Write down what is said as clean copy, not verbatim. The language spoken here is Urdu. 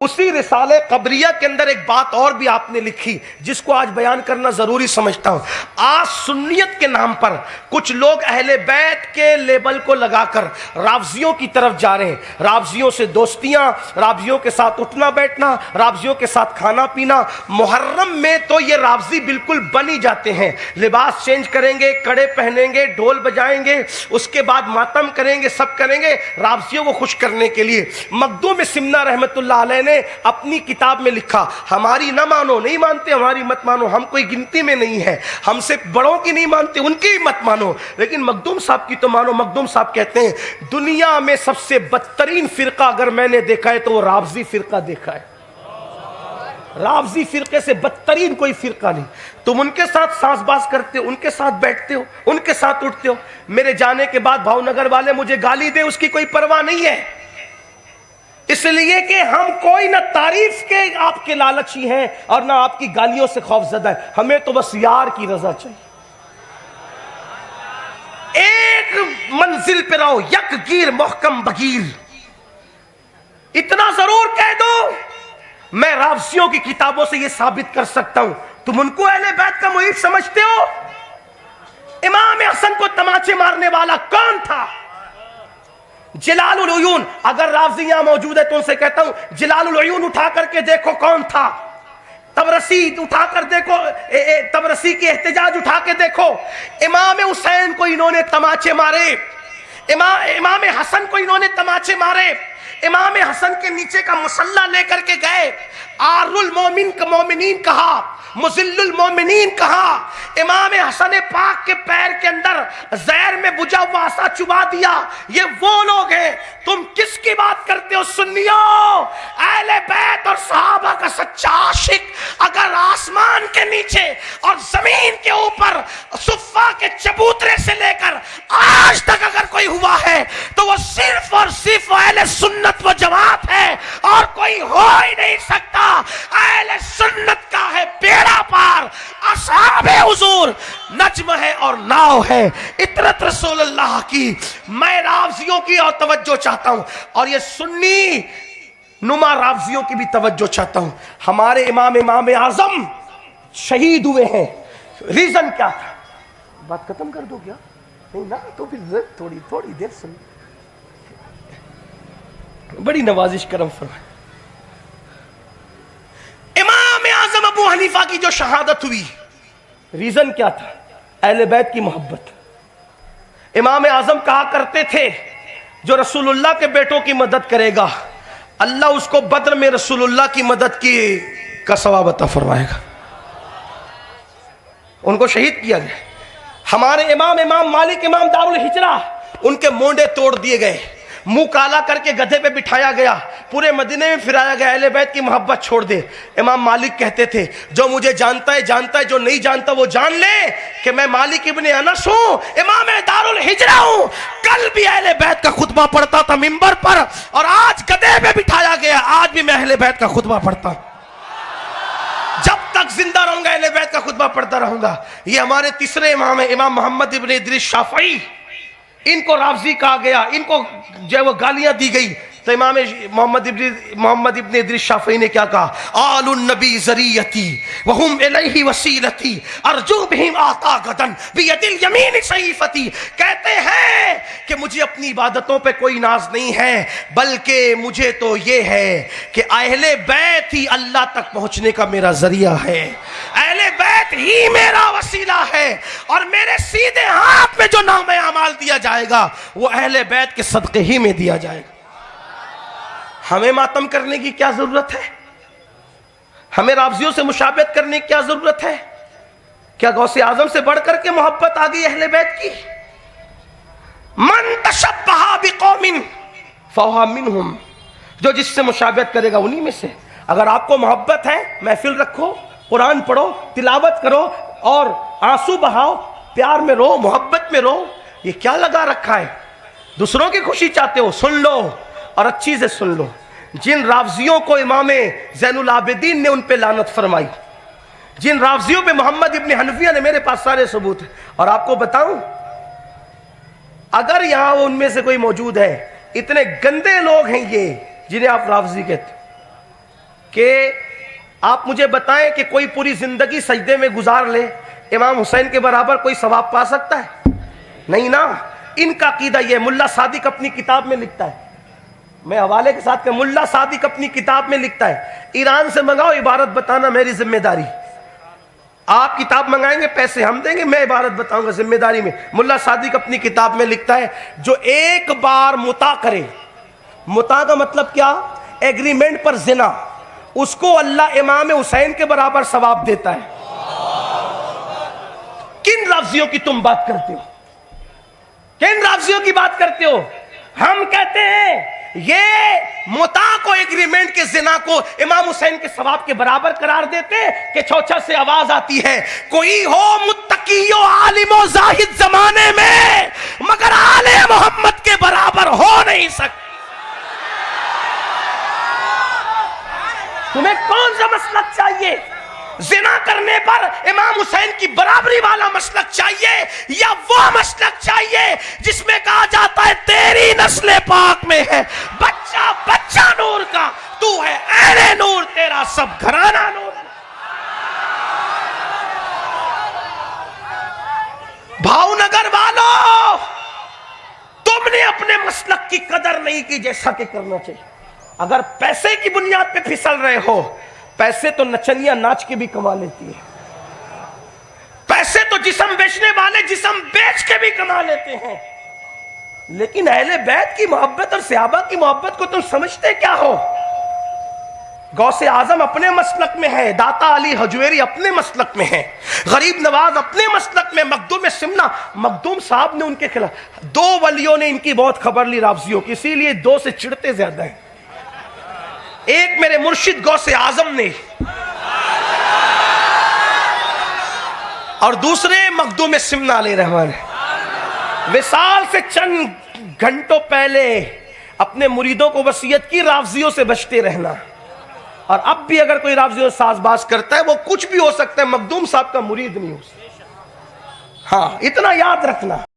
اسی رسالہ قبریہ کے اندر ایک بات اور بھی آپ نے لکھی جس کو آج بیان کرنا ضروری سمجھتا ہوں۔ آج سنیت کے نام پر کچھ لوگ اہل بیت کے لیبل کو لگا کر رافضیوں کی طرف جا رہے ہیں، رافضیوں سے دوستیاں، رافضیوں کے ساتھ اٹھنا بیٹھنا، رافضیوں کے ساتھ کھانا پینا۔ محرم میں تو یہ رافضی بالکل بن ہی جاتے ہیں، لباس چینج کریں گے، کڑے پہنیں گے، ڈھول بجائیں گے، اس کے بعد ماتم کریں گے، سب کریں گے رافضیوں کو خوش کرنے کے لیے۔ مخدوم سمنہ رحمت اللہ علیہ نے اپنی کتاب میں لکھا، ہماری نہ مانو، نہیں مانتے ہماری مت مانو، ہم کوئی گنتی میں نہیں ہے، ہم سے بڑوں کی نہیں مانتے ان کی مت مانو، لیکن مخدوم صاحب کی تو مانو۔ مخدوم صاحب کہتے ہیں دنیا میں سب سے بدترین فرقہ اگر میں نے دیکھا ہے تو وہ رافضی فرقہ دیکھا ہے۔ رافضی فرقے سے بدترین کوئی فرقہ نہیں۔ تم ان کے ساتھ ساز باز کرتے ہو، ان کے ساتھ بیٹھتے ہو، ان کے ساتھ اٹھتے ہو، میرے جانے کے بعد بھاؤ نگر والے مجھے گالی دے اس کی کوئی پرواہ نہیں ہے، اس لیے کہ ہم کوئی نہ تعریف کے آپ کے لالچی ہیں اور نہ آپ کی گالیوں سے خوف زدہ ہے، ہمیں تو بس یار کی رضا چاہیے۔ ایک منزل پہ رہو، یک گیر محکم بگیر، اتنا ضرور کہہ دو میں رافضیوں کی کتابوں سے یہ ثابت کر سکتا ہوں۔ تم ان کو اہل بیت کا محب سمجھتے ہو؟ امام حسن کو تماچے مارنے والا کون تھا؟ جلال العیون۔ اگر رافضی یہاں موجود ہے تو ان سے کہتا ہوں جلال العیون اٹھا کر کے دیکھو کون تھا، تبرسی اٹھا کر دیکھو، تبرسی کی احتجاج اٹھا کے دیکھو۔ امام حسین کو انہوں نے تماچے مارے، امام حسن کو انہوں نے تماچے مارے، امام حسن کے نیچے کا مسلح لے کر کے گئے، آر المومنین کہا، مذل المومنین کہا، امام حسن پاک کے پیر کے اندر زہر میں بجھا ہوا عصا چبا دیا۔ یہ وہ لوگ ہیں، تم کس کی بات کرتے ہو سنیوں؟ اہل بیت اور صحابہ کا سچا عاشق اگر آسمان کے نیچے اور زمین کے اوپر صفا کے چبوترے سے لے کر آج تک اگر کوئی ہوا ہے تو وہ صرف اور صرف اہل سنت و جماعت ہے، اور کوئی ہو ہی نہیں سکتا۔ اہل سنت کا ہے بیڑا پار، اصحاب حضور نجم ہے اور ناؤ ہے، اطرت رسول اللہ کی۔ میں رافضیوں کی اور توجہ چاہتا ہوں، اور یہ سنی نما رافضیوں کی بھی توجہ چاہتا ہوں۔ ہمارے امام اعظم شہید ہوئے ہیں، ریزن کیا تھا؟ بات ختم کر دو کیا؟ نہیں نا، تو پھر تھوڑی دیر سن، بڑی نوازش کرم فرمائے۔ امام اعظم ابو حنیفہ کی جو شہادت ہوئی، ریزن کیا تھا؟ اہل بیت کی محبت۔ امام اعظم کہا کرتے تھے جو رسول اللہ کے بیٹوں کی مدد کرے گا اللہ اس کو بدر میں رسول اللہ کی مدد کی کا ثواب عطا فرمائے گا۔ ان کو شہید کیا گیا۔ ہمارے امام مالک، امام دارالہجرہ، ان کے مونڈے توڑ دیے گئے، منہ کالا کر کے گدھے پہ بٹھایا گیا، پورے مدینے میں پھرایا گیا، اہل بیت کی محبت چھوڑ دے۔ امام مالک کہتے تھے جو مجھے جانتا ہے جانتا ہے، جو نہیں جانتا وہ جان لے کہ میں مالک ابن انس ہوں، امام دارالہجرہ ہوں۔ کل بھی اہل بیت کا خطبہ پڑھتا تھا منبر پر، اور آج گدھے پہ بٹھایا گیا، آج بھی میں اہل بیت کا خطبہ پڑھتا ہوں، جب تک زندہ رہوں گا اہل بیت کا خطبہ پڑھتا رہوں گا۔ یہ ہمارے تیسرے امام ہیں، امام محمد ابن ادریس شافعی۔ ان کو رافضی کہا گیا، ان کو جو وہ گالیاں دی گئی، تو امام محمد ابن ادریس شافعی نے کیا کہا؟ آل النبی ذریتی وہم الیہ وسیلتی ارجو بہم آتا غدن بید الیمین صحیفتی۔ کہتے ہیں کہ مجھے اپنی عبادتوں پہ کوئی ناز نہیں ہے، بلکہ مجھے تو یہ ہے کہ اہل بیت ہی اللہ تک پہنچنے کا میرا ذریعہ ہے، اہل بیت ہی میرا وسیلہ ہے، اور میرے سیدھے ہاتھ میں جو نام اعمال دیا جائے گا وہ اہل بیت کے صدقے ہی میں دیا جائے گا۔ ہمیں ماتم کرنے کی کیا ضرورت ہے؟ ہمیں رافضیوں سے مشابہت کرنے کی کیا ضرورت ہے؟ کیا غوث اعظم سے بڑھ کر کے محبت آ گئی اہل بیت کی؟ من تشبہ بقوم فہو منہم، جو جس سے مشابہت کرے گا انہی میں سے۔ اگر آپ کو محبت ہے، محفل رکھو، قرآن پڑھو، تلاوت کرو، اور آنسو بہاؤ، پیار میں رو، محبت میں رو۔ یہ کیا لگا رکھا ہے؟ دوسروں کی خوشی چاہتے ہو، سن لو اور اچھی سے سن لو۔ جن رافضیوں کو امام زین العابدین نے ان پہ لعنت فرمائی، جن رافضیوں پہ محمد ابن حنفیہ نے، میرے پاس سارے ثبوت ہیں، اور آپ کو بتاؤں اگر یہاں ان میں سے کوئی موجود ہے، اتنے گندے لوگ ہیں یہ جنہیں آپ رافضی کہتے ہیں، کہ آپ مجھے بتائیں کہ کوئی پوری زندگی سجدے میں گزار لے امام حسین کے برابر کوئی ثواب پا سکتا ہے؟ نہیں نا. ان کا عقیدہ یہ ملا صادق اپنی کتاب میں لکھتا ہے, میں حوالے کے ساتھ کہ ملا صادق اپنی کتاب میں لکھتا ہے, ایران سے منگاؤ عبارت بتانا میری ذمہ داری. آپ کتاب منگائیں گے پیسے ہم دیں گے, میں عبارت بتاؤں گا ذمہ داری میں. ملا صادق اپنی کتاب میں لکھتا ہے جو ایک بار متا کرے, متا کا مطلب کیا؟ ایگریمنٹ پر زنا, اس کو اللہ امام حسین کے برابر ثواب دیتا ہے. کن لفظیوں کی تم بات کرتے ہو؟ کن لفظیوں کی بات کرتے ہو؟ ہم کہتے ہیں یہ متا کو ایگریمنٹ کے زنا کو امام حسین کے ثواب کے برابر قرار دیتے کہ چوچھا سے آواز آتی ہے کوئی ہو متقی و عالم و زاہد زمانے میں مگر آل محمد کے برابر ہو نہیں سکتا. تمہیں کون سا مسلک چاہیے؟ زنا کرنے پر امام حسین کی برابری والا مسلک چاہیے یا وہ مسلک چاہیے جس میں کہا جاتا ہے تیری نسل پاک میں ہے بچہ بچہ نور کا, تو ہے اہل نور, تیرا سب گھرانہ نور. بھاؤ نگر والو, تم نے اپنے مسلک کی قدر نہیں کی جیسا کہ کرنا چاہیے. اگر پیسے کی بنیاد پہ پھسل رہے ہو, پیسے تو نچنیاں ناچ کے بھی کما لیتی ہے, پیسے تو جسم بیچنے والے جسم بیچ کے بھی کما لیتے ہیں, لیکن اہل بیت کی محبت اور صحابہ کی محبت کو تم سمجھتے کیا ہو؟ غوث اعظم اپنے مسلک میں ہے, داتا علی حجویری اپنے مسلک میں ہے, غریب نواز اپنے مسلک میں, مخدوم سمنا, مخدوم صاحب نے ان کے خلاف, دو ولیوں نے ان کی بہت خبر لی رافضیوں کی, اسی لیے دو سے چڑھتے زیادہ ہیں. ایک میرے مرشد غوث اعظم نے اور دوسرے مخدوم سمنا علیہ رحمان. وصال سے چند گھنٹوں پہلے اپنے مریدوں کو وصیت کی رافضیوں سے بچتے رہنا, اور اب بھی اگر کوئی رافضیوں سے ساز باز کرتا ہے وہ کچھ بھی ہو سکتا ہے, مخدوم صاحب کا مرید نہیں ہو سکتا. ہاں اتنا یاد رکھنا.